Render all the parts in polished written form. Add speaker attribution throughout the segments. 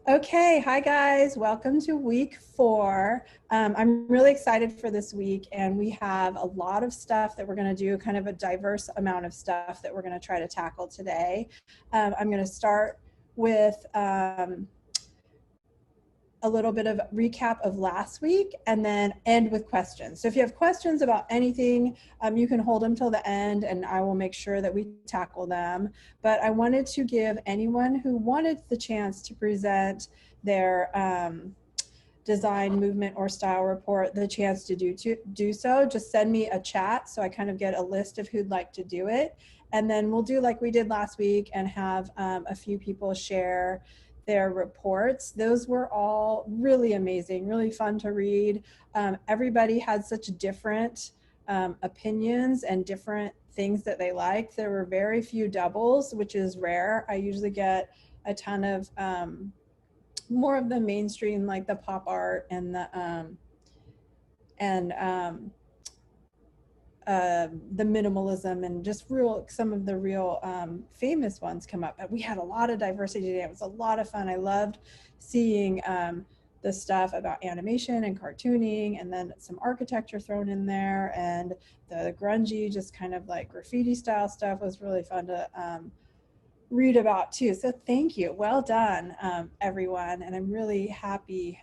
Speaker 1: Okay, hi guys, welcome to week 4. I'm really excited for this week, and we have a lot of stuff that we're going to do, kind of a diverse amount of stuff that we're going to try to tackle today. I'm going to start with a little bit of recap of last week and then end with questions. So if you have questions about anything, you can hold them till the end and I will make sure that we tackle them. But I wanted to give anyone who wanted the chance to present their design, movement, or style report the chance to do so. Just send me a chat so I kind of get a list of who'd like to do it. And then we'll do like we did last week and have a few people share their reports. Those were all really amazing, really fun to read. Everybody had such different opinions and different things that they liked. There were very few doubles, which is rare. I usually get a ton of more of the mainstream, like the pop art and the minimalism and just some of the real famous ones come up. But we had a lot of diversity today. It was a lot of fun. I loved seeing the stuff about animation and cartooning, and then some architecture thrown in there, and the grungy, just kind of like graffiti style stuff was really fun to read about too. So thank you. Well done, everyone. And I'm really happy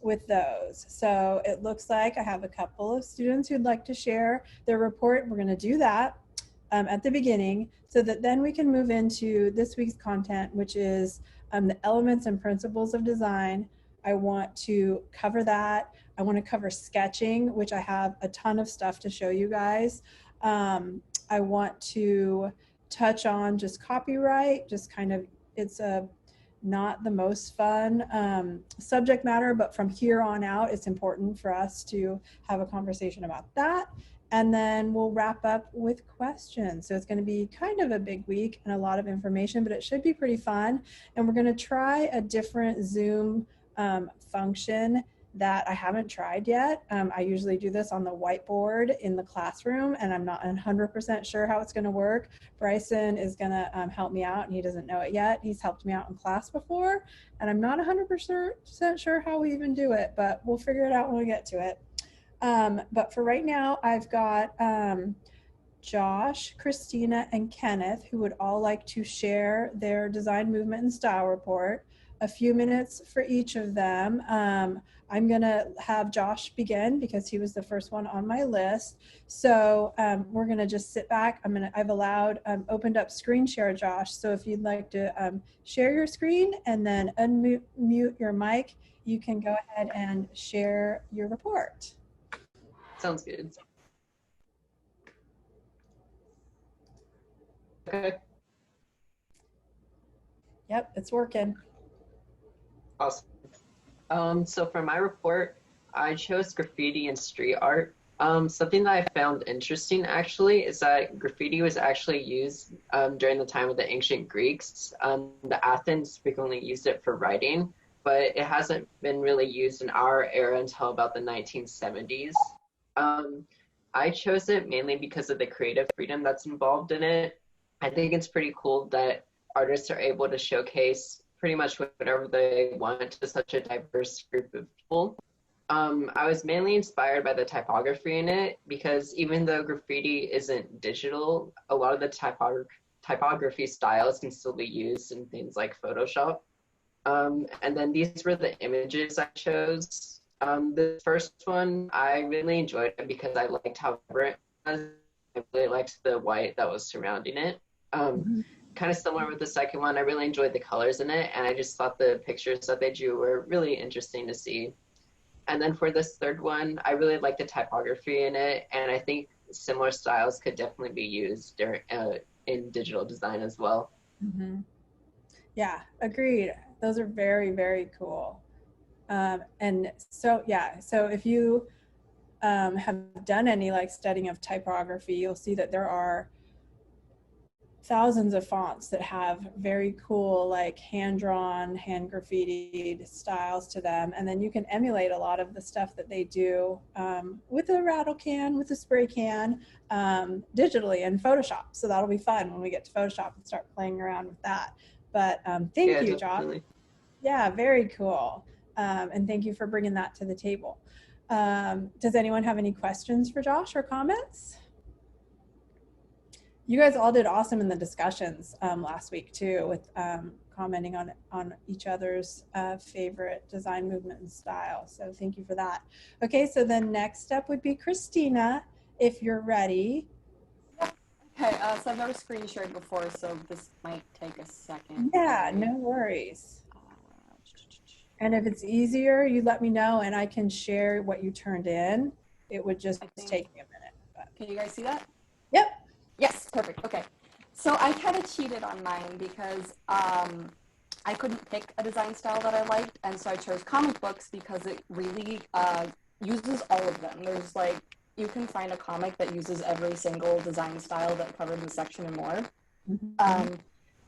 Speaker 1: with those. So it looks like I have a couple of students who'd like to share their report. We're going to do that at the beginning so that then we can move into this week's content, which is the elements and principles of design. I want to cover that. I want to cover sketching, which I have a ton of stuff to show you guys. I want to touch on just copyright, just kind of, it's not the most fun subject matter, but from here on out, it's important for us to have a conversation about that. And then we'll wrap up with questions. So it's going to be kind of a big week and a lot of information, but it should be pretty fun. And we're going to try a different Zoom function that I haven't tried yet. I usually do this on the whiteboard in the classroom, and I'm not 100% sure how it's going to work. Bryson is going to help me out, and he doesn't know it yet. He's helped me out in class before, and I'm not 100% sure how we even do it, but we'll figure it out when we get to it. But for right now, I've got Josh, Christina, and Kenneth, who would all like to share their design, movement, and style report. A few minutes for each of them. I'm going to have Josh begin because he was the first one on my list. So we're going to just sit back. I've opened up screen share, Josh. So if you'd like to share your screen and then unmute your mic, you can go ahead and share your report.
Speaker 2: Sounds good. Okay.
Speaker 1: Yep, it's working.
Speaker 2: Awesome. So for my report, I chose graffiti and street art. Something that I found interesting actually is that graffiti was actually used during the time of the ancient Greeks. The Athens frequently used it for writing, but it hasn't been really used in our era until about the 1970s. I chose it mainly because of the creative freedom that's involved in it. I think it's pretty cool that artists are able to showcase pretty much whatever they want to such a diverse group of people. I was mainly inspired by the typography in it because even though graffiti isn't digital, a lot of the typography styles can still be used in things like Photoshop. And then these were the images I chose. The first one, I really enjoyed it because I liked how vibrant it was. I really liked the white that was surrounding it. Kind of similar with the second one, I really enjoyed the colors in it, and I just thought the pictures that they drew were really interesting to see. And then for this third one, I really liked the typography in it, and I think similar styles could definitely be used in digital design as well.
Speaker 1: Mm-hmm. Yeah, agreed. Those are very, very cool. And so, yeah, so if you have done any like studying of typography, you'll see that there are thousands of fonts that have very cool, like hand-drawn, hand graffitied styles to them. And then you can emulate a lot of the stuff that they do with a rattle can, with a spray can, digitally in Photoshop. So that'll be fun when we get to Photoshop and start playing around with that. But thank you,
Speaker 2: Definitely.
Speaker 1: Josh. Yeah, very cool. And thank you for bringing that to the table. Does anyone have any questions for Josh or comments? You guys all did awesome in the discussions last week too, with commenting on each other's favorite design movement and style. So thank you for that. Okay, so the next step would be Christina, if you're ready.
Speaker 3: Okay, so I've never screen shared before, so this might take a second.
Speaker 1: Yeah, no worries. And if it's easier, you let me know and I can share what you turned in. It would just take me a minute. But.
Speaker 3: Can you guys see that?
Speaker 1: Yep.
Speaker 3: Yes, perfect. Okay. So I kind of cheated on mine because I couldn't pick a design style that I liked. And so I chose comic books because it really uses all of them. There's like, you can find a comic that uses every single design style that covered the section and more. Mm-hmm.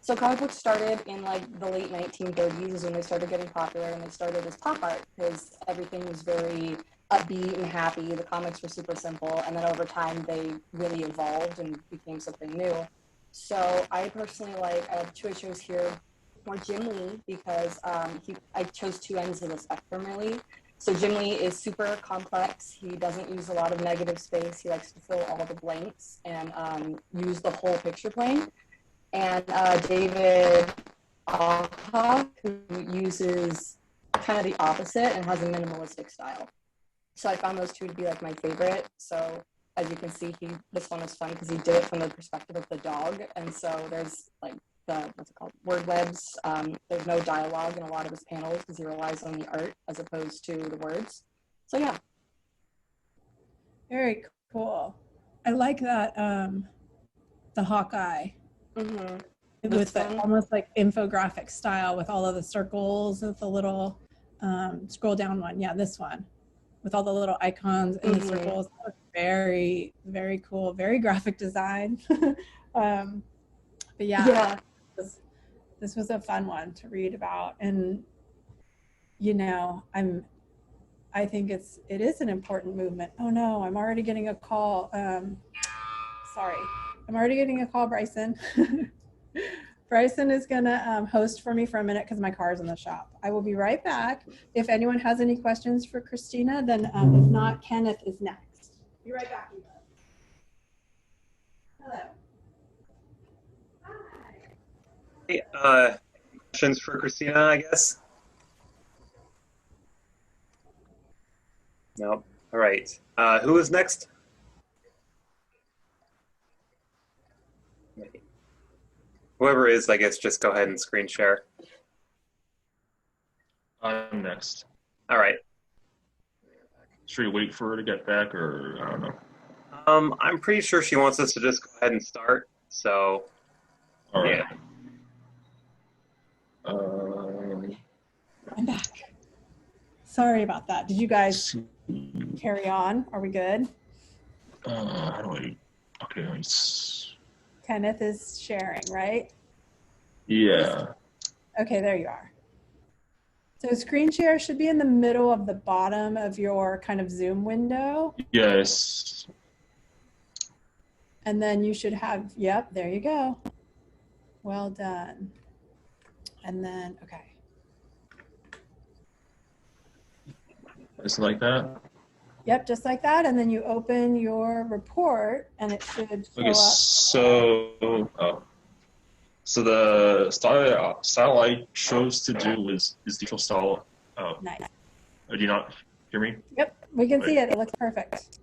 Speaker 3: So comic books started in like the late 1930s is when they started getting popular, and they started as pop art because everything was very upbeat and happy. The comics were super simple, and then over time they really evolved and became something new. So I personally like, I have two I chose here, more Jim Lee, because I chose two ends of the spectrum really. So Jim Lee is super complex. He doesn't use a lot of negative space. He likes to fill all the blanks and use the whole picture plane. And David Aha, who uses kind of the opposite and has a minimalistic style. So I found those two to be like my favorite. So as you can see, this one was fun because he did it from the perspective of the dog. And so there's like what's it called? Word webs. There's no dialogue in a lot of his panels because he relies on the art as opposed to the words. So yeah.
Speaker 1: Very cool. I like that, the Hawkeye.
Speaker 3: Mm-hmm.
Speaker 1: With the almost like infographic style with all of the circles with the little scroll down one. Yeah, this one with all the little icons and the circles. Very, very cool. Very graphic design. But yeah. This was a fun one to read about. And, you know, I think it is an important movement. Oh no, I'm already getting a call. Sorry. I'm already getting a call, Bryson. Bryson is going to host for me for a minute because my car is in the shop. I will be right back. If anyone has any questions for Christina, then if not, Kenneth is next. Be right back. Hello.
Speaker 4: Hi. Questions for Christina, I guess? No. All right. Who is next? Whoever is, I guess, just go ahead and screen share.
Speaker 5: I'm next.
Speaker 4: All right.
Speaker 5: Should we wait for her to get back, or I don't know?
Speaker 4: I'm pretty sure she wants us to just go ahead and start. So,
Speaker 5: all right.
Speaker 4: Yeah.
Speaker 1: I'm back. Sorry about that. Did you guys carry on? Are we good?
Speaker 5: How do I? Okay.
Speaker 1: Kenneth is sharing, right?
Speaker 5: Yeah.
Speaker 1: Okay, there you are. So screen share should be in the middle of the bottom of your kind of Zoom window.
Speaker 5: Yes.
Speaker 1: And then you should have, yep, there you go. Well done. And then, okay.
Speaker 5: Just like that?
Speaker 1: Yep, just like that. And then you open your report and it should show
Speaker 5: Okay,
Speaker 1: up.
Speaker 5: So the style I chose to do is digital style. Oh.
Speaker 1: Nice.
Speaker 5: Do you not hear me?
Speaker 1: Yep, we can see it. It looks perfect.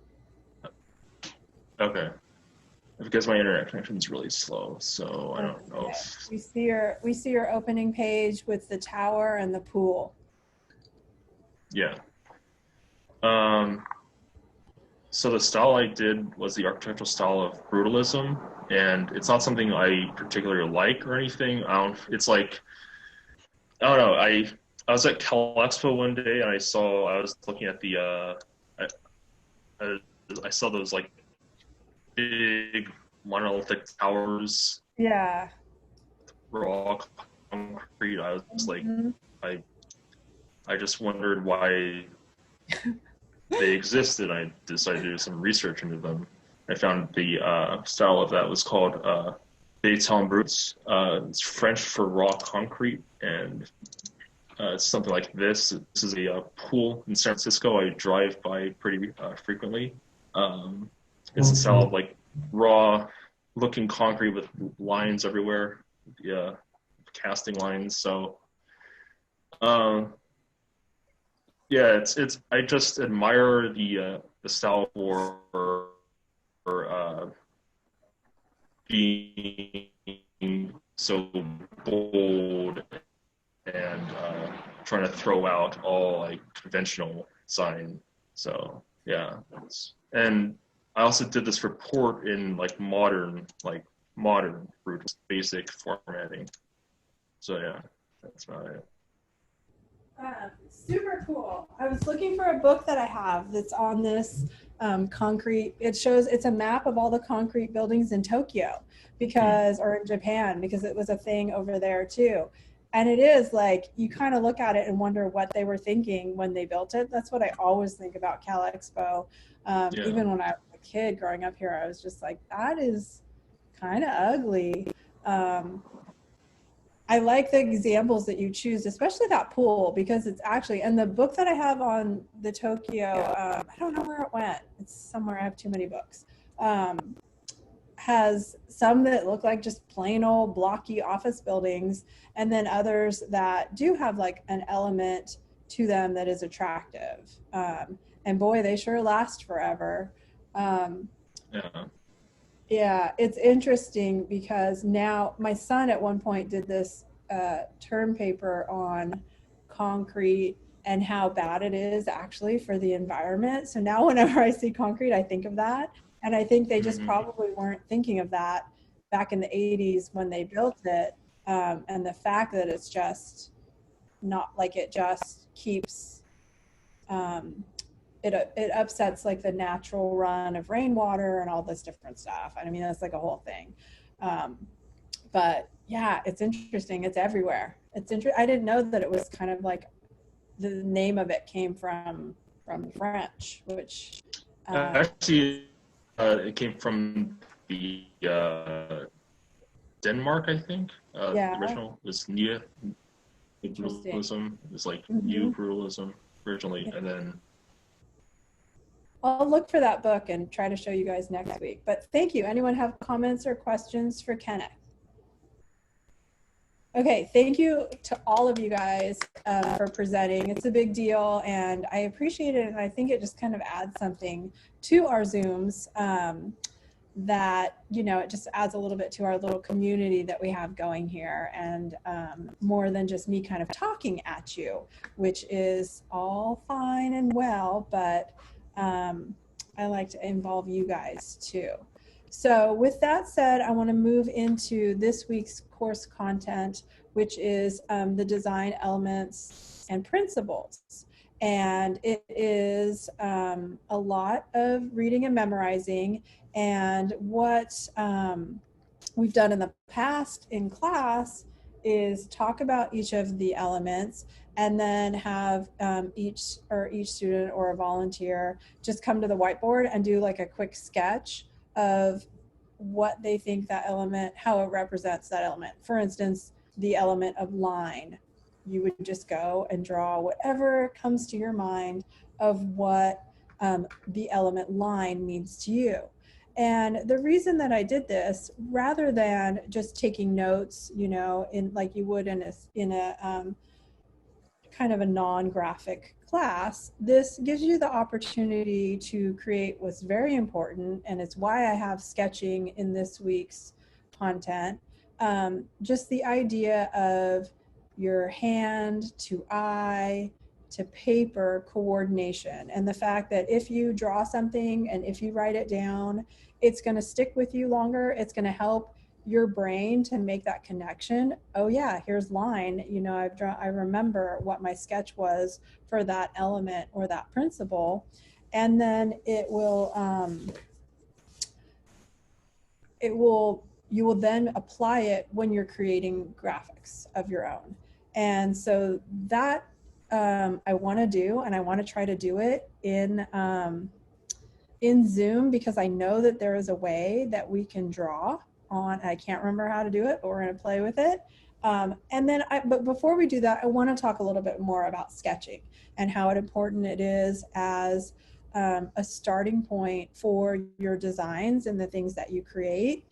Speaker 5: Okay. Because my internet connection is really slow, so I don't know.
Speaker 1: Okay. We see your opening page with the tower and the pool.
Speaker 5: Yeah. So the style I did was the architectural style of brutalism, and it's not something I particularly like or anything. It's like, I don't know. I was at Cal Expo one day, and I was looking at the I saw those like big monolithic towers.
Speaker 1: Yeah.
Speaker 5: Raw concrete. I was like, I just wondered why they existed. I decided to do some research into them. I found the style of that was called Béton brut. It's French for raw concrete, and It's something like this. This is a pool in San Francisco. I drive by pretty frequently. It's a style of like raw looking concrete with lines everywhere. Yeah, casting lines. So, yeah, it's. I just admire the style for being so bold and trying to throw out all like conventional sign. So yeah, and I also did this report in like modern brutal basic formatting. So yeah, that's about it.
Speaker 1: Super cool. I was looking for a book that I have that's on this concrete. It's a map of all the concrete buildings in Tokyo or in Japan, because it was a thing over there too. And it is like, you kind of look at it and wonder what they were thinking when they built it. That's what I always think about Cal Expo. Even when I was a kid growing up here, I was just like, that is kind of ugly. I like the examples that you choose, especially that pool, because it's actually, and the book that I have on the Tokyo, I don't know where it went. It's somewhere. I have too many books. Has some that look like just plain old blocky office buildings, and then others that do have like an element to them that is attractive. And boy, they sure last forever. Yeah, it's interesting because now my son at one point did this term paper on concrete and how bad it is actually for the environment. So now whenever I see concrete, I think of that. And I think they just probably weren't thinking of that back in the 80s when they built it. And the fact that it's just not like, it just keeps, it upsets like the natural run of rainwater and all this different stuff. I mean, that's like a whole thing. But yeah, it's interesting. It's everywhere. I didn't know that it was kind of like the name of it came from French, which
Speaker 5: actually it came from the Denmark, I think. The original was neobrutalism. It was like new brutalism originally, and then
Speaker 1: I'll look for that book and try to show you guys next week. But thank you. Anyone have comments or questions for Kenneth? Okay, thank you to all of you guys for presenting. It's a big deal, and I appreciate it, and I think it just kind of adds something to our Zooms that, you know, it just adds a little bit to our little community that we have going here, and more than just me kind of talking at you, which is all fine and well, but I like to involve you guys too. So with that said, I want to move into this week's course content, which is the design elements and principles. And it is a lot of reading and memorizing. And what we've done in the past in class is talk about each of the elements, and then have each student or a volunteer just come to the whiteboard and do like a quick sketch of what they think that element, how it represents that element. For instance, the element of line. You would just go and draw whatever comes to your mind of what the element line means to you. And the reason that I did this, rather than just taking notes, you know, in like you would in a kind of a non-graphic class, this gives you the opportunity to create what's very important, and it's why I have sketching in this week's content. Just the idea of your hand to eye to paper coordination, and the fact that if you draw something and if you write it down, it's going to stick with you longer. It's going to help your brain to make that connection. Oh yeah, here's line. You know, I remember what my sketch was for that element or that principle, and then you will then apply it when you're creating graphics of your own. And so that I want to do, and I want to try to do it in Zoom, because I know that there is a way that we can draw on. I can't remember how to do it, but we're going to play with it. And then, but before we do that, I want to talk a little bit more about sketching and how important it is as a starting point for your designs and the things that you create.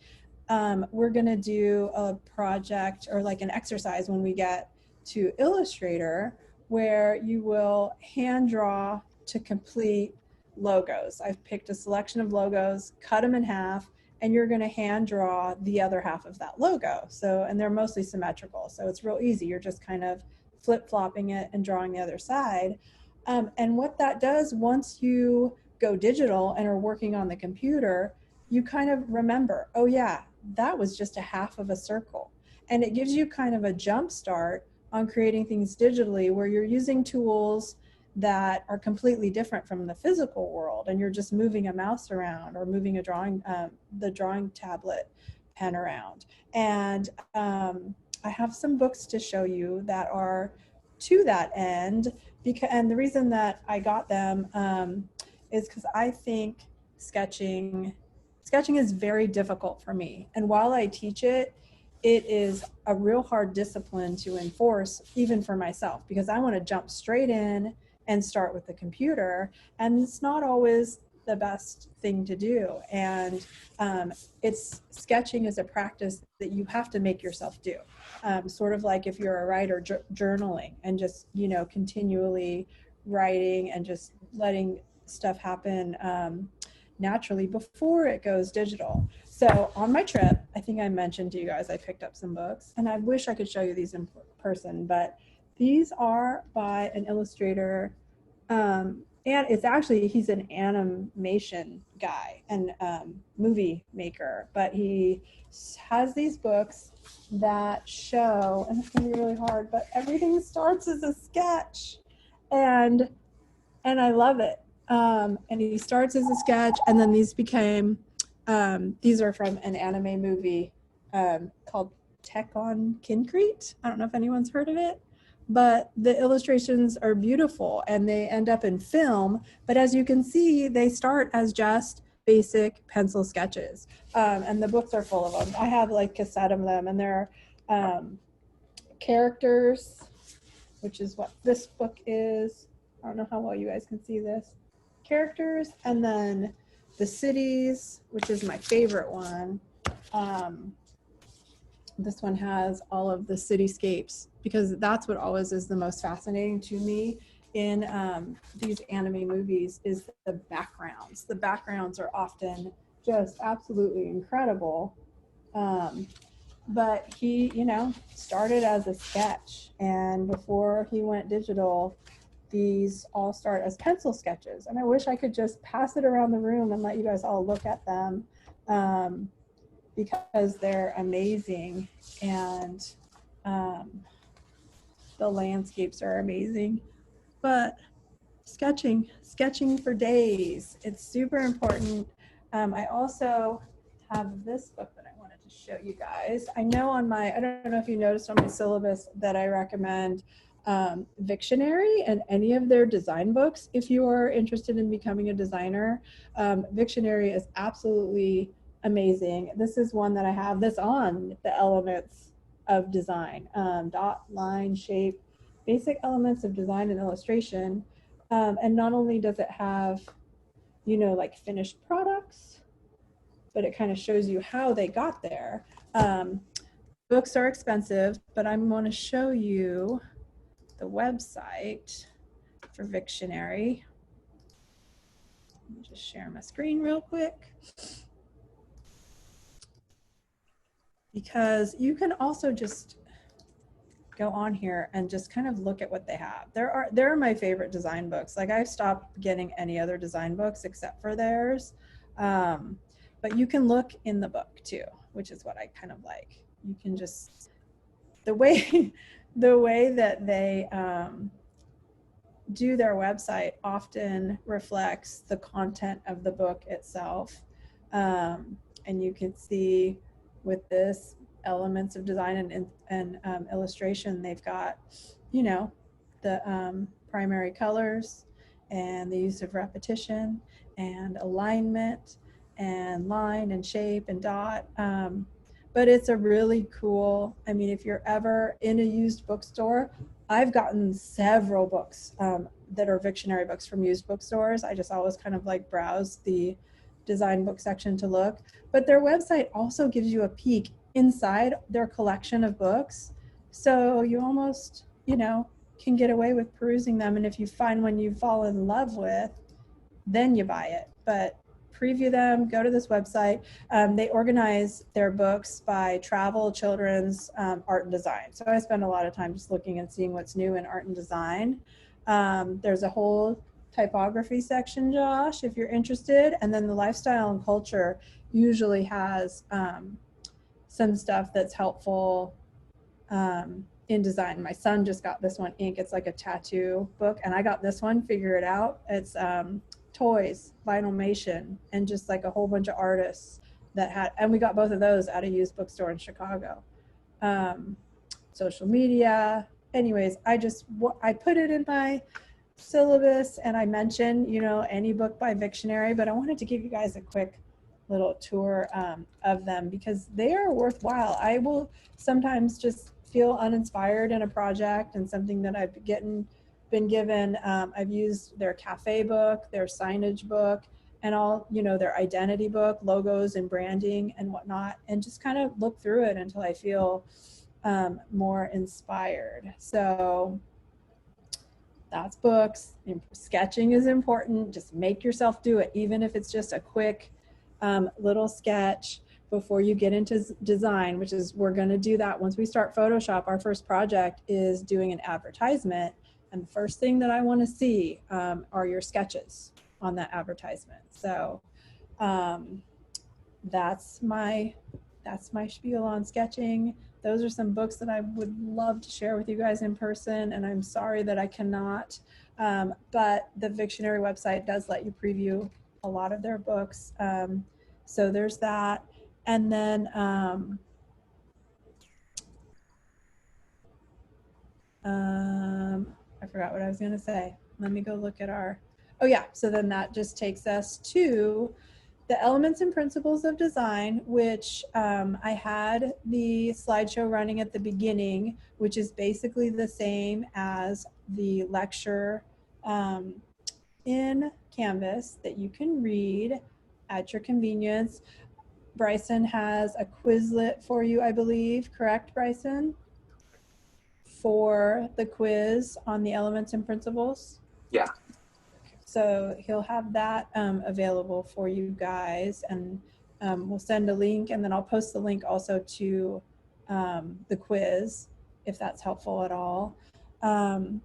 Speaker 1: We're going to do a project or like an exercise when we get to Illustrator where you will hand draw to complete logos. I've picked a selection of logos, cut them in half, and you're going to hand draw the other half of that logo. So, and they're mostly symmetrical. So it's real easy. You're just kind of flip-flopping it and drawing the other side. And what that does, once you go digital and are working on the computer, you kind of remember, oh yeah, that was just a half of a circle. And it gives you kind of a jump start on creating things digitally where you're using tools that are completely different from the physical world, and you're just moving a mouse around or moving a drawing, the drawing tablet pen around. And I have some books to show you that are to that end, because, and the reason that I got them is because I think sketching is very difficult for me. And while I teach it, it is a real hard discipline to enforce, even for myself, because I want to jump straight in and start with the computer, and it's not always the best thing to do. And it's sketching is a practice that you have to make yourself do, sort of like if you're a writer, journaling and just, you know, continually writing and just letting stuff happen naturally before it goes digital. So on my trip, I think I mentioned to you guys, I picked up some books, and I wish I could show you these in person, but these are by an illustrator, and it's actually, he's an animation guy and movie maker, but he has these books that show, and it's gonna be really hard, but everything starts as a sketch, and I love it. And he starts as a sketch, and then these became, these are from an anime movie called Tekkon Kincrete. I don't know if anyone's heard of it, but the illustrations are beautiful and they end up in film. But as you can see, they start as just basic pencil sketches. And the books are full of them. I have like a cassette of them, and they're characters, which is what this book is. I don't know how well you guys can see this. Characters, and then the cities, which is my favorite one. This one has all of the cityscapes, because that's what always is the most fascinating to me in these anime movies is the backgrounds. The backgrounds are often just absolutely incredible. But he, you know, started as a sketch, and before he went digital, these all start as pencil sketches. And I wish I could just pass it around the room and let you guys all look at them, because they're amazing, and the landscapes are amazing. But sketching for days, it's super important. I also have this book that I wanted to show you guys. I know on my, I don't know if you noticed on my syllabus that I recommend Wiktionary and any of their design books. If you are interested in becoming a designer, Wiktionary is absolutely amazing. This is one that I have that's on the elements of design, dot, line, shape, basic elements of design and illustration. And not only does it have, you know, like finished products, but it kind of shows you how they got there. Books are expensive, but I'm going to show you the website for Wiktionary. Let me just share my screen real quick, because you can also just go on here and just kind of look at what they have. They're my favorite design books. Like, I've stopped getting any other design books except for theirs. But you can look in the book too, which is what I kind of like. You can just, the way that they do their website often reflects the content of the book itself. And you can see with this elements of design and illustration, they've got, you know, the primary colors and the use of repetition and alignment and line and shape and dot. but it's a really cool, I mean, if you're ever in a used bookstore, I've gotten several books that are Victionary books from used bookstores. I just always kind of like browse the design book section to look, but their website also gives you a peek inside their collection of books. So you almost, can get away with perusing them. And if you find one you fall in love with, then you buy it. But preview them, go to this website. They organize their books by travel, children's, art and design. So I spend a lot of time just looking and seeing what's new in art and design. There's a whole typography section, Josh, if you're interested. And then the lifestyle and culture usually has some stuff that's helpful in design. My son just got this one, Ink. It's like a tattoo book. And I got this one, Figure It Out. It's toys, Vinylmation, and just like a whole bunch of artists that had, and we got both of those at a used bookstore in Chicago. Social media. Anyways, I put it in my syllabus and I mentioned, any book by Victionary, but I wanted to give you guys a quick little tour of them because they are worthwhile. I will sometimes just feel uninspired in a project and something that I've been given. I've used their cafe book, their signage book, and all, their identity book, logos and branding and whatnot, and just kind of look through it until I feel more inspired. So that's books. Sketching is important. Just make yourself do it, even if it's just a quick little sketch before you get into design, which is, we're going to do that once we start Photoshop. Our first project is doing an advertisement. And the first thing that I want to see are your sketches on that advertisement. So that's my spiel on sketching. Those are some books that I would love to share with you guys in person, and I'm sorry that I cannot. But the Victionary website does let you preview a lot of their books. So there's that. And then I forgot what I was going to say. Let me go look at oh yeah. So then that just takes us to the elements and principles of design, which I had the slideshow running at the beginning, which is basically the same as the lecture in Canvas that you can read at your convenience. Bryson has a Quizlet for you, I believe. Correct, Bryson? For the quiz on the elements and principles?
Speaker 4: Yeah.
Speaker 1: So he'll have that available for you guys, and we'll send a link, and then I'll post the link also to the quiz if that's helpful at all. I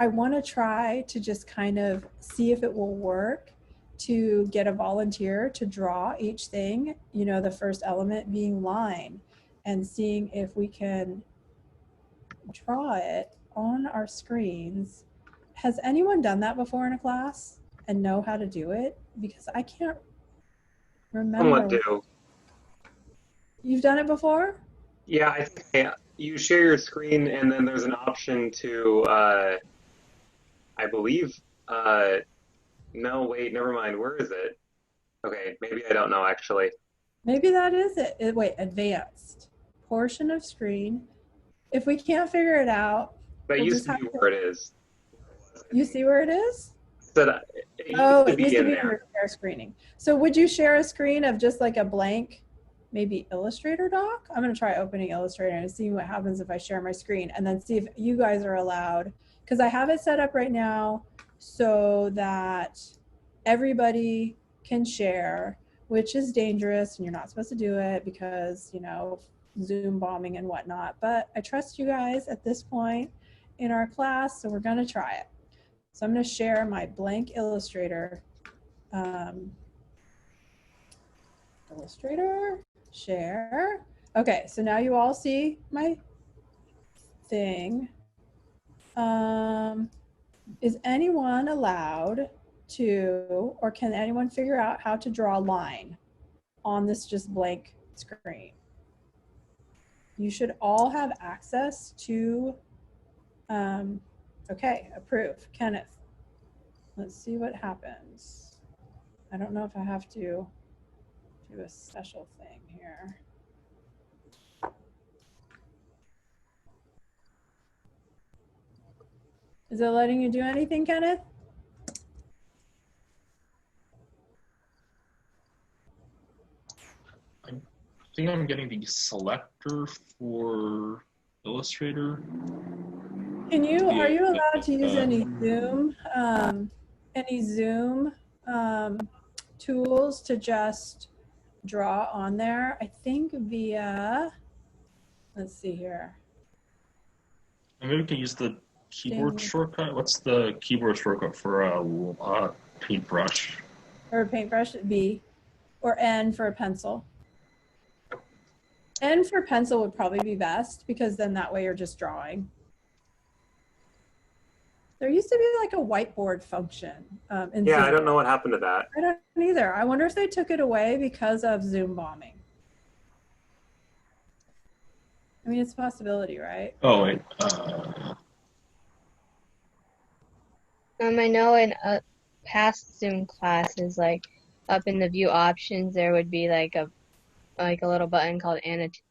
Speaker 1: want to try to just kind of see if it will work to get a volunteer to draw each thing, the first element being line, and seeing if we can draw it on our screens. Has anyone done that before in a class and know how to do it? Because I can't remember.
Speaker 4: Someone do.
Speaker 1: You've done it before?
Speaker 4: Yeah, I think you share your screen and then there's an option to, I believe, no, wait, never mind. Where is it? Okay, maybe I don't know actually.
Speaker 1: Maybe that is it. Wait, advanced portion of screen. If we can't figure it out,
Speaker 4: That used to be where it is.
Speaker 1: You see where it is?
Speaker 4: So it used
Speaker 1: Oh,
Speaker 4: to
Speaker 1: it
Speaker 4: be
Speaker 1: used to
Speaker 4: in
Speaker 1: be
Speaker 4: there.
Speaker 1: under share screening. So would you share a screen of just like a blank, maybe Illustrator doc? I'm going to try opening Illustrator and see what happens if I share my screen, and then see if you guys are allowed, because I have it set up right now so that everybody can share, which is dangerous and you're not supposed to do it because, Zoom bombing and whatnot. But I trust you guys at this point in our class, so we're going to try it. So I'm going to share my blank Illustrator. Illustrator, share. Okay, so now you all see my thing. Is anyone allowed to, or can anyone figure out how to draw a line on this just blank screen? You should all have access to, okay, approve. Kenneth, let's see what happens. I don't know if I have to do a special thing here. Is it letting you do anything, Kenneth?
Speaker 5: I think I'm getting the selector for Illustrator.
Speaker 1: Can you, are you allowed to use any Zoom tools to just draw on there? I think via, let's see here.
Speaker 5: And maybe we can use the keyboard
Speaker 1: Dang.
Speaker 5: shortcut. What's the keyboard shortcut for a paintbrush?
Speaker 1: Or a paintbrush, B, or N for a pencil. N for pencil would probably be best because then that way you're just drawing. There used to be like a whiteboard function. In
Speaker 4: Yeah,
Speaker 1: Zoom.
Speaker 4: I don't know what happened to that.
Speaker 1: I don't either. I wonder if they took it away because of Zoom bombing. I mean, it's a possibility, right?
Speaker 5: Oh, wait.
Speaker 6: I know in past Zoom classes, like up in the view options, there would be like a little button called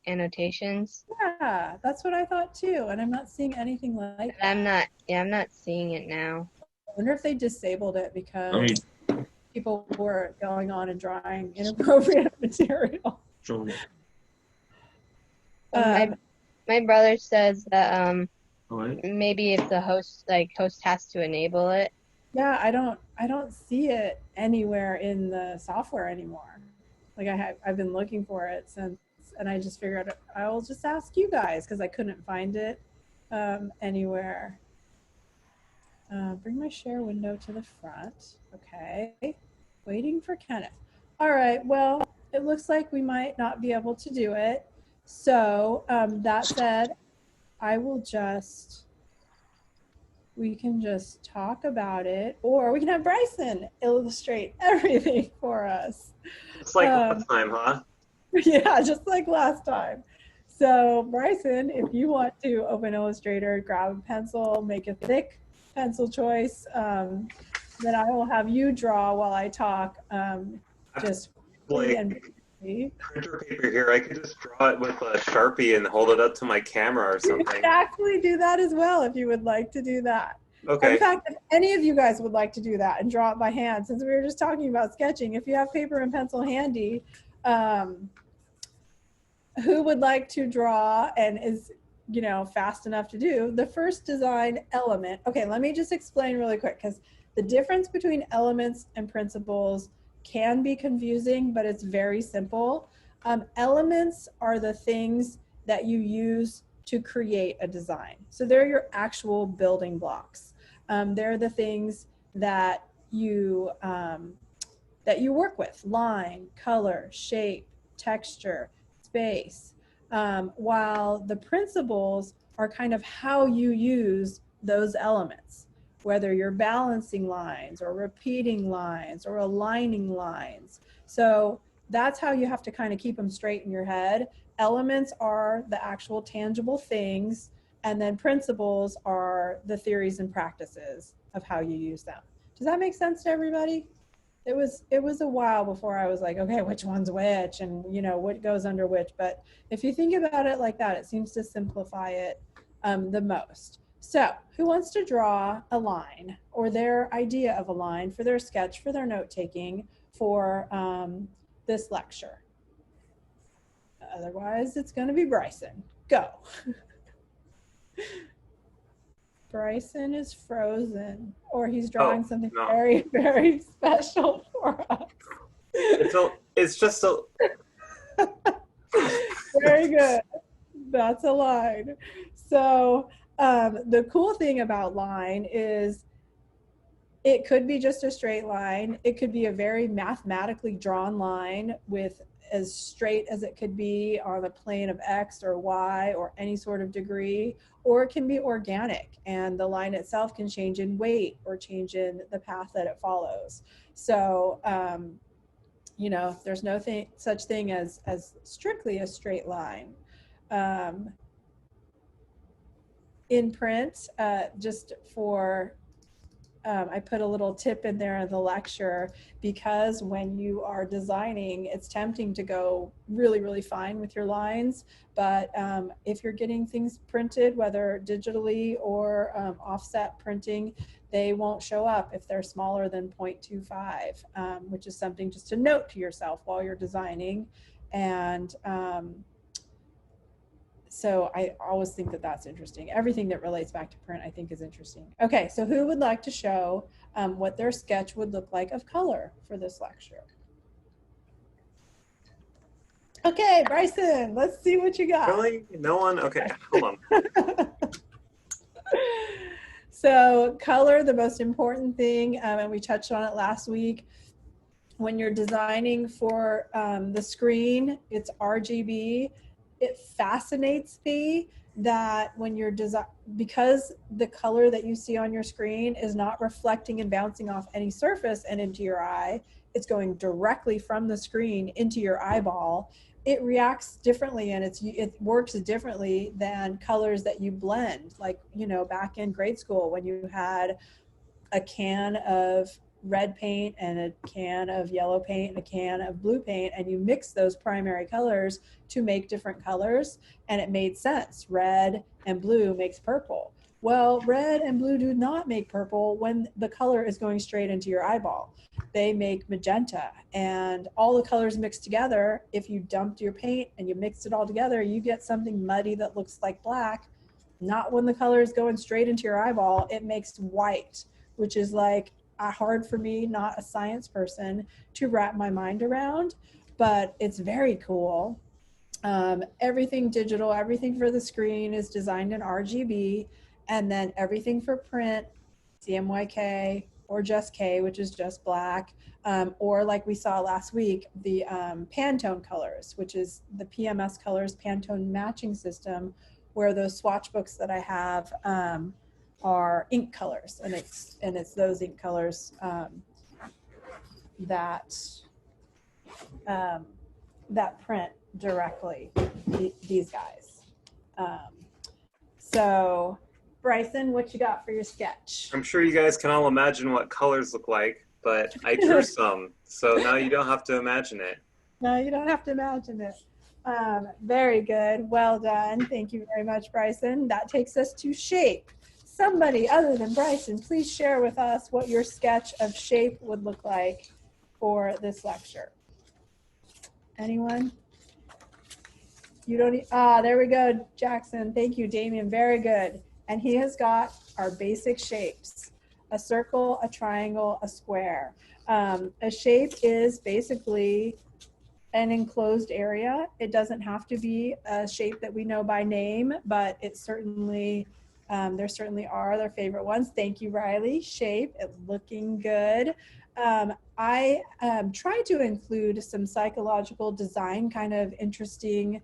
Speaker 6: annotations.
Speaker 1: Yeah, that's what I thought too. And I'm not seeing anything like that.
Speaker 6: I'm not seeing it now.
Speaker 1: I wonder if they disabled it because
Speaker 5: I mean,
Speaker 1: people were going on and drawing inappropriate material.
Speaker 5: Joe,
Speaker 6: My brother says that
Speaker 5: oh, wait.
Speaker 6: maybe if the host has to enable it.
Speaker 1: Yeah, I don't see it anywhere in the software anymore. Like I've been looking for it since, and I just figured I will just ask you guys because I couldn't find it anywhere. Bring my share window to the front. Okay, waiting for Kenneth. All right, well, it looks like we might not be able to do it. So that said, I will just, we can just talk about it, or we can have Bryson illustrate everything for us.
Speaker 4: It's like last time, huh?
Speaker 1: Yeah, just like last time. So Bryson, if you want to open Illustrator, grab a pencil, make a thick pencil choice, then I will have you draw while I talk. Just
Speaker 4: Like printer paper here. I could just draw it with a Sharpie and hold it up to my camera or
Speaker 1: you
Speaker 4: something.
Speaker 1: can actually do that as well if you would like to do that.
Speaker 4: Okay.
Speaker 1: In fact, if any of you guys would like to do that and draw it by hand, since we were just talking about sketching, if you have paper and pencil handy, who would like to draw and is, you know, fast enough to do the first design element? Okay, let me just explain really quick, because the difference between elements and principles can be confusing, but it's very simple. Elements are the things that you use to create a design. So they're your actual building blocks. They're the things that you work with: line, color, shape, texture, space. While the principles are kind of how you use those elements, whether you're balancing lines or repeating lines or aligning lines. So that's how you have to kind of keep them straight in your head. Elements are the actual tangible things, and then principles are the theories and practices of how you use them. Does that make sense to everybody? It was a while before I was like, okay, which one's which, and you know what goes under which. But if you think about it like that, it seems to simplify it the most. So who wants to draw a line or their idea of a line for their sketch, for their note-taking, for this lecture? Otherwise, it's going to be Bryson. Go. Bryson is frozen, or he's drawing something very, very special for us.
Speaker 4: It's just a...
Speaker 1: Very good. That's a line. So the cool thing about line is it could be just a straight line. It could be a very mathematically drawn line with as straight as it could be on a plane of X or Y or any sort of degree, or it can be organic and the line itself can change in weight or change in the path that it follows. So, you know, there's no such thing as strictly a straight line. In print, just for I put a little tip in there in the lecture, because when you are designing, it's tempting to go really, really fine with your lines. But if you're getting things printed, whether digitally or offset printing, they won't show up if they're smaller than 0.25, which is something just to note to yourself while you're designing. And so I always think that that's interesting. Everything that relates back to print, I think, is interesting. Okay, so who would like to show what their sketch would look like of color for this lecture? Okay, Bryson, let's see what you got.
Speaker 4: Really? No one? Okay, hold on.
Speaker 1: So color, the most important thing, and we touched on it last week. When you're designing for the screen, it's RGB. It fascinates me that when you're because the color that you see on your screen is not reflecting and bouncing off any surface and into your eye, it's going directly from the screen into your eyeball. It reacts differently, and it works differently than colors that you blend. Like, you know, back in grade school when you had a can of red paint and a can of yellow paint and a can of blue paint, and you mix those primary colors to make different colors, and it made sense. Red and blue makes purple. Well, red and blue do not make purple when the color is going straight into your eyeball. They make magenta, and all the colors mixed together, if you dumped your paint and you mixed it all together, you get something muddy that looks like black. Not when the color is going straight into your eyeball. It makes white, which is like hard for me, not a science person, to wrap my mind around, but it's very cool. Everything digital, everything for the screen is designed in RGB, and then everything for print, CMYK or just K, which is just black, or like we saw last week, the Pantone colors, which is the PMS colors Pantone matching system, where those swatch books that I have are ink colors, and it's those ink colors that print directly, these guys. So Bryson, what you got for your sketch?
Speaker 4: I'm sure you guys can all imagine what colors look like, but I drew some, so now you don't have to imagine it.
Speaker 1: No, you don't have to imagine it. Very good. Well done. Thank you very much, Bryson. That takes us to shape. Somebody other than Bryson, please share with us what your sketch of shape would look like for this lecture. Anyone? You don't need, there we go, Jackson. Thank you, Damien. Very good. And he has got our basic shapes: a circle, a triangle, a square. A shape is basically an enclosed area. It doesn't have to be a shape that we know by name, but it certainly, there certainly are their favorite ones. Thank you, Riley. Shape, it's looking good. I tried to include some psychological design kind of interesting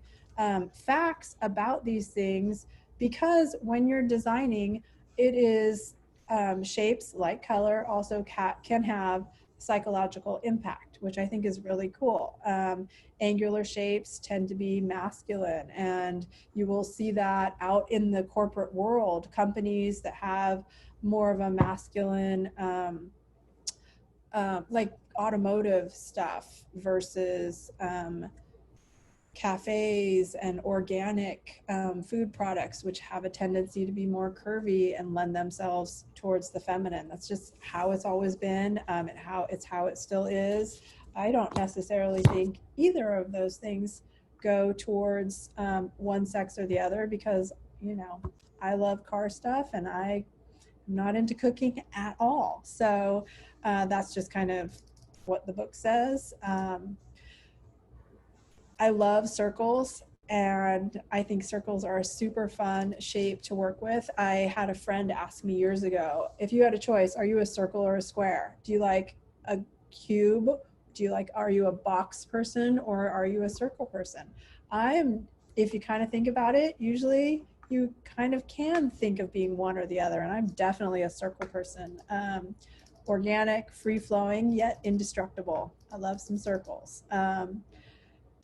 Speaker 1: facts about these things, because when you're designing, it is shapes like color also can have psychological impact, which I think is really cool. Angular shapes tend to be masculine, and you will see that out in the corporate world. Companies that have more of a masculine, like automotive stuff versus cafes and organic food products, which have a tendency to be more curvy and lend themselves towards the feminine. That's just how it's always been, and how it still is. I don't necessarily think either of those things go towards one sex or the other, because, you know, I love car stuff and I'm not into cooking at all. So that's just kind of what the book says. I love circles, and I think circles are a super fun shape to work with. I had a friend ask me years ago, if you had a choice, are you a circle or a square? Do you like a cube? Are you a box person, or are you a circle person? If you kind of think about it, usually you kind of can think of being one or the other, and I'm definitely a circle person. Organic, free-flowing, yet indestructible. I love some circles.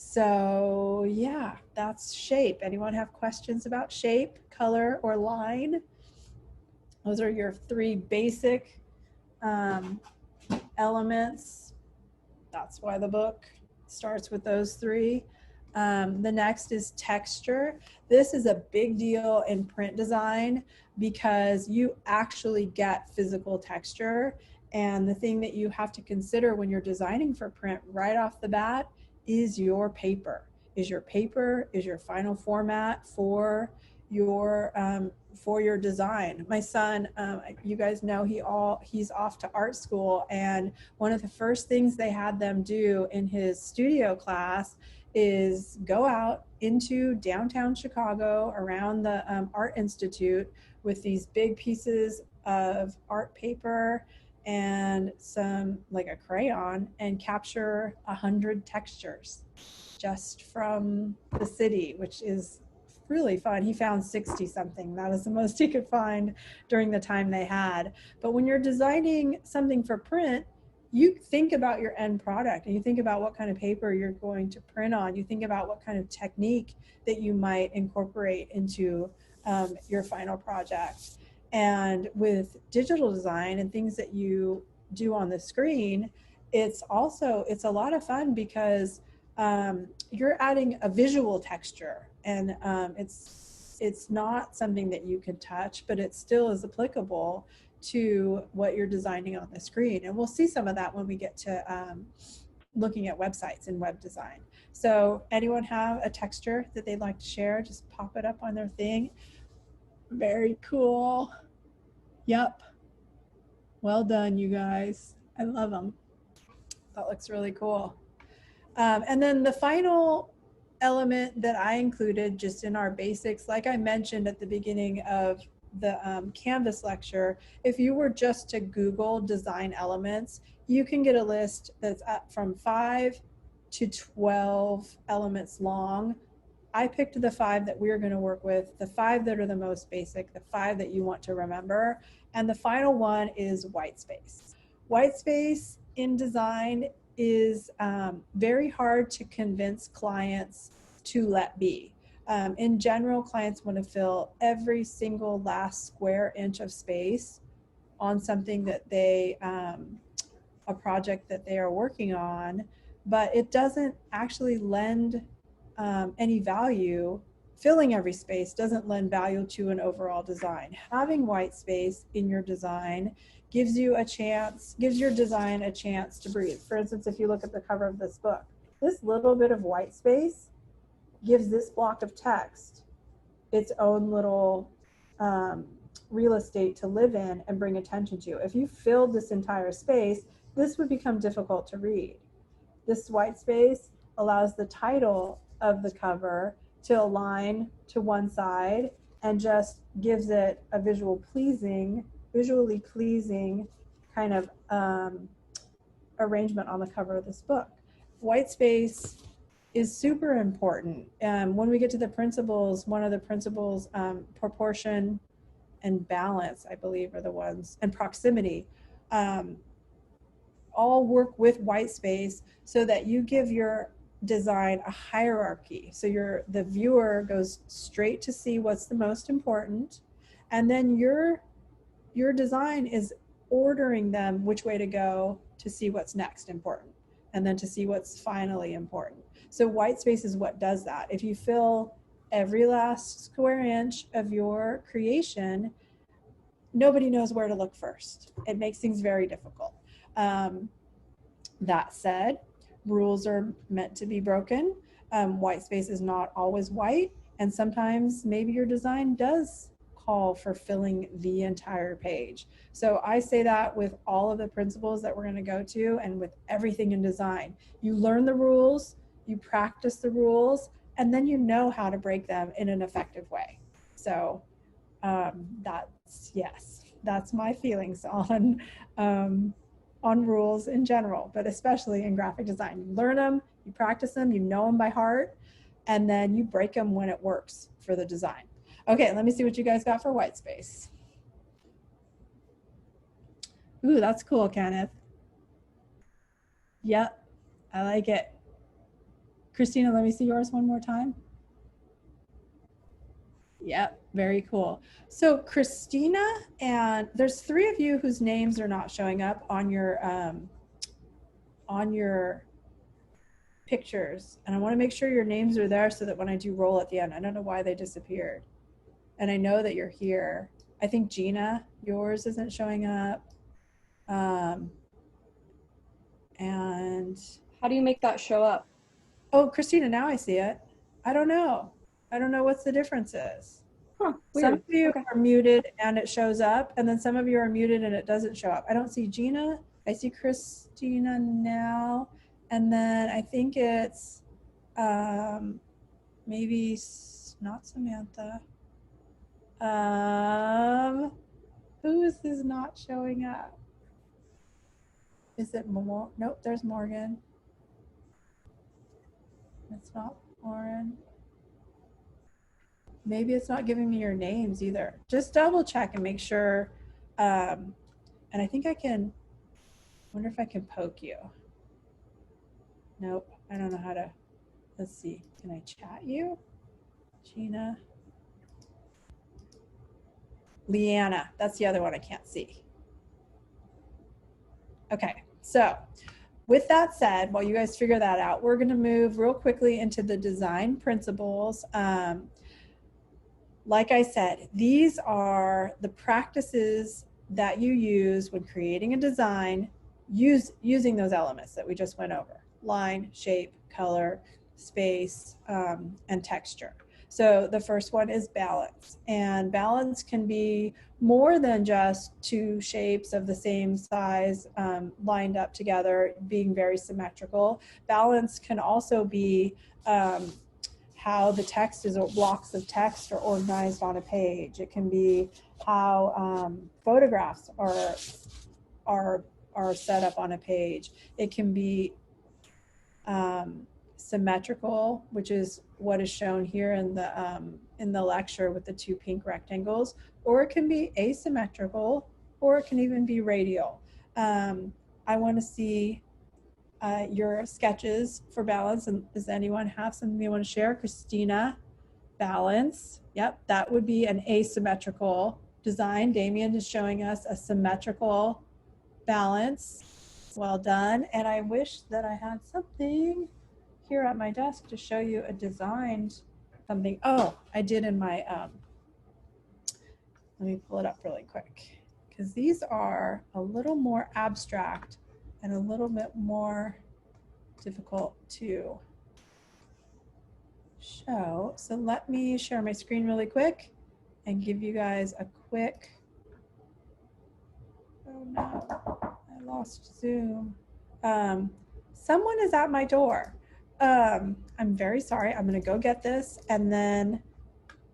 Speaker 1: So yeah, that's shape. Anyone have questions about shape, color, or line? Those are your three basic Elements, that's why the book starts with those three. The next is texture. This is a big deal in print design because you actually get physical texture. And the thing that you have to consider when you're designing for print right off the bat is your paper. Is your paper, is your final format for your design. My son, you guys know he's off to art school, and one of the first things they had them do in his studio class is go out into downtown Chicago around the Art Institute with these big pieces of art paper and some like a crayon and capture 100 textures just from the city, which is really fun. He found 60 something. That was the most he could find during the time they had. But when you're designing something for print, you think about your end product and you think about what kind of paper you're going to print on. You think about what kind of technique that you might incorporate into your final project. And with digital design and things that you do on the screen, it's a lot of fun because you're adding a visual texture, and it's not something that you can touch, but it still is applicable to what you're designing on the screen. And we'll see some of that when we get to looking at websites and web design. So anyone have a texture that they'd like to share? Just pop it up on their thing. Very cool. Yep. Well done, you guys. I love them. That looks really cool. And then the final element that I included just in our basics, like I mentioned at the beginning of the Canvas lecture, if you were just to Google design elements, you can get a list that's up from 5 to 12 elements long. I picked the 5 that we're going to work with, the 5 that are the most basic, the 5 that you want to remember. And the final one is white space. White space in design is very hard to convince clients to let be. In general, clients want to fill every single last square inch of space on something that a project that they are working on, but it doesn't actually lend any value. Filling every space doesn't lend value to an overall design. Having white space in your design gives your design a chance to breathe. For instance, if you look at the cover of this book, this little bit of white space gives this block of text its own little real estate to live in and bring attention to. If you filled this entire space, this would become difficult to read. This white space allows the title of the cover to align to one side and just gives it a visually pleasing kind of arrangement on the cover of this book. White space is super important. When we get to the principles, one of the principles, proportion and balance, I believe, are the ones, and proximity, all work with white space so that you give your design a hierarchy. So the viewer goes straight to see what's the most important, and then your design is ordering them which way to go to see what's next important, and then to see what's finally important. So white space is what does that. If you fill every last square inch of your creation, nobody knows where to look first. It makes things very difficult. That said, rules are meant to be broken. White space is not always white, and sometimes maybe your design does call for filling the entire page. So I say that with all of the principles that we're going to go to, and with everything in design. You learn the rules, you practice the rules, and then you know how to break them in an effective way. So that's my feelings on rules in general, but especially in graphic design. You learn them, you practice them, you know them by heart, and then you break them when it works for the design. Okay, let me see what you guys got for white space. Ooh, that's cool, Kenneth. Yep, I like it. Christina, let me see yours one more time. Yep, Very cool. So Christina, and there's 3 of you whose names are not showing up on your pictures. And I want to make sure your names are there so that when I do roll at the end, I don't know why they disappeared. And I know that you're here. I think Gina, yours isn't showing up. And
Speaker 3: How do you make that show up?
Speaker 1: oh, Christina, now I see it. I don't know. I don't know what the difference is.
Speaker 3: Huh,
Speaker 1: Some
Speaker 3: weird.
Speaker 1: of you
Speaker 3: Okay.
Speaker 1: are muted and it shows up, and then some of you are muted and it doesn't show up. I don't see Gina. I see Christina now, and then I think it's maybe not Samantha. Who is this not showing up? Is it more? Nope, there's Morgan. It's not Lauren. Maybe it's not giving me your names either. Just double check and make sure. And I think I can, wonder if I can poke you. Nope, I don't know how to, let's see. Can I chat you? Gina. Leanna, that's the other one I can't see. Okay, so with that said, while you guys figure that out, we're gonna move real quickly into the design principles. Like I said, these are the practices that you use when creating a design using those elements that we just went over: line, shape, color, space, and texture. So the first one is balance, and balance can be more than just 2 shapes of the same size lined up together being very symmetrical. Balance can also be how the text is, blocks of text are organized on a page. It can be how photographs are set up on a page. It can be symmetrical, which is what is shown here in the lecture with the 2 pink rectangles, or it can be asymmetrical, or it can even be radial. I want to see your sketches for balance. And does anyone have something they want to share? Christina, balance. Yep, that would be an asymmetrical design. Damien is showing us a symmetrical balance. Well done. And I wish that I had something here at my desk to show you a designed something. Oh, I did in my, let me pull it up really quick, because these are a little more abstract and a little bit more difficult to show. So let me share my screen really quick and give you guys a quick, oh no, I lost Zoom. Someone is at my door. I'm very sorry. I'm gonna go get this. And then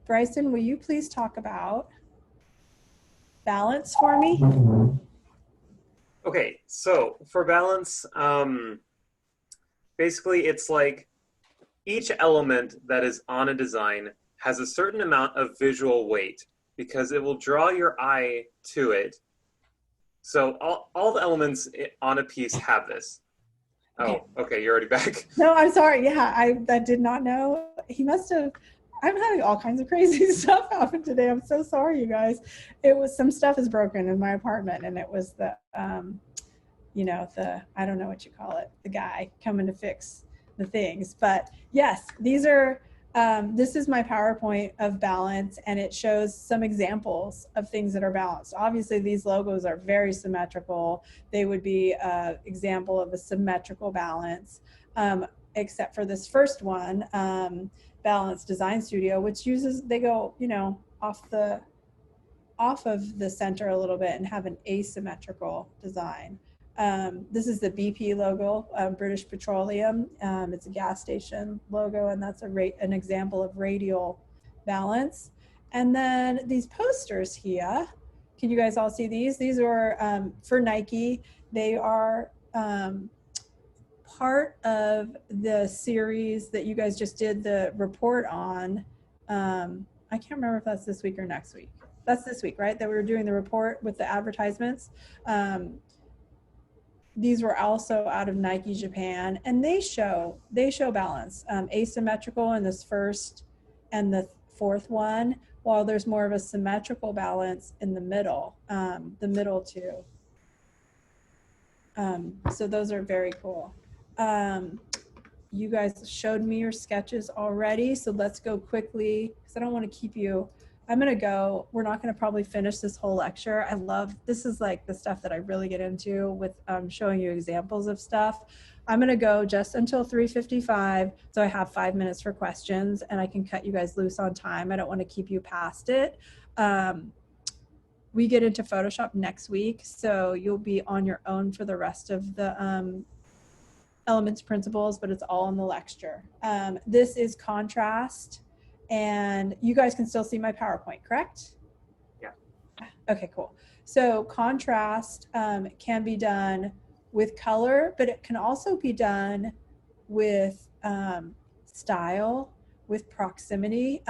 Speaker 1: Bryson, will you please talk about balance for me?
Speaker 4: Okay, so for balance, basically it's like each element that is on a design has a certain amount of visual weight because it will draw your eye to it. So all the elements on a piece have this. Oh, okay, you're already back.
Speaker 1: No, I'm sorry. Yeah, I did not know. He must have, I'm having all kinds of crazy stuff happen today. I'm so sorry, you guys. It was, some stuff is broken in my apartment, and it was the, you know, the, I don't know what you call it, the guy coming to fix the things. But yes, these are, this is my PowerPoint of balance, and it shows some examples of things that are balanced. Obviously, these logos are very symmetrical. They would be an example of a symmetrical balance, except for this first one, Balance Design Studio, which uses, they go, you know, off of the center a little bit and have an asymmetrical design. This is the BP logo, British Petroleum. It's a gas station logo, and that's an example of radial balance. And then these posters here, can you guys all see these? These are for Nike. They are part of the series that you guys just did the report on. I can't remember if that's this week or next week. That's this week, right? That we were doing the report with the advertisements. These were also out of Nike Japan, and they show balance, asymmetrical in this first and the fourth one, while there's more of a symmetrical balance in the middle two. So those are very cool. You guys showed me your sketches already, so let's go quickly because I don't want to keep you. I'm going to go. We're not going to probably finish this whole lecture. I love, this is like the stuff that I really get into with showing you examples of stuff. I'm going to go just until 3:55, so I have 5 minutes for questions and I can cut you guys loose on time. I don't want to keep you past it. We get into Photoshop next week, so you'll be on your own for the rest of the elements principles, but it's all in the lecture. This is contrast, and you guys can still see my PowerPoint, correct?
Speaker 4: Yeah.
Speaker 1: Okay, cool. So contrast can be done with color, but it can also be done with style, with proximity.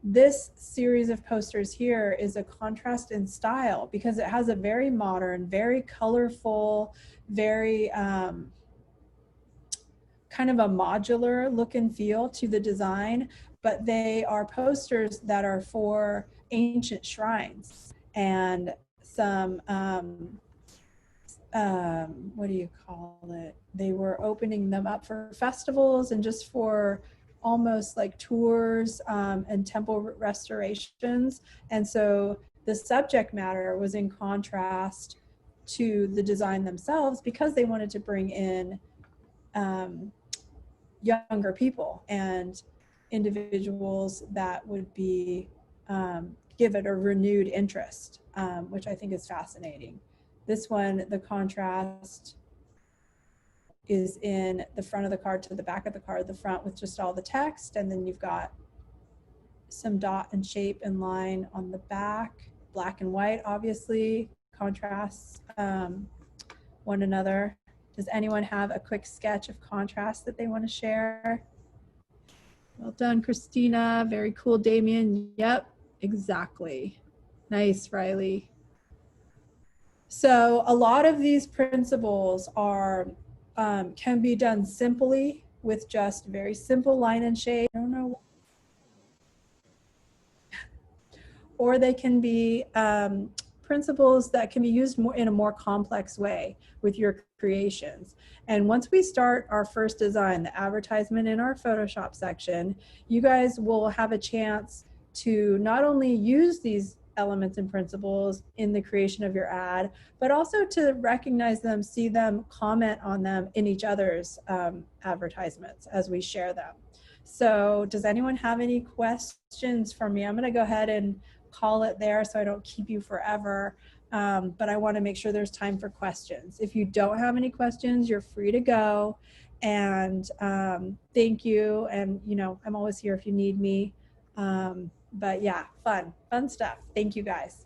Speaker 1: This series of posters here is a contrast in style because it has a very modern, very colorful, very kind of a modular look and feel to the design, but they are posters that are for ancient shrines and some, what do you call it? They were opening them up for festivals and just for almost like tours and temple restorations. And so the subject matter was in contrast to the design themselves because they wanted to bring in younger people and individuals that would be give it a renewed interest, which I think is fascinating. This one, the contrast is in the front of the card to the back of the card, the front with just all the text, and then you've got some dot and shape and line on the back, black and white, obviously, contrasts one another. Does anyone have a quick sketch of contrast that they want to share? Well done, Christina. Very cool, Damien. Yep, exactly. Nice, Riley. So a lot of these principles are can be done simply with just very simple line and shade. I don't know. Or they can be principles that can be used more in a more complex way with your creations. And once we start our first design, the advertisement in our Photoshop section, you guys will have a chance to not only use these elements and principles in the creation of your ad, but also to recognize them, see them, comment on them in each other's advertisements as we share them. So does anyone have any questions for me? I'm going to go ahead and call it there so I don't keep you forever. But I want to make sure there's time for questions. If you don't have any questions, you're free to go. And thank you. And, you know, I'm always here if you need me. But yeah, fun stuff. Thank you guys.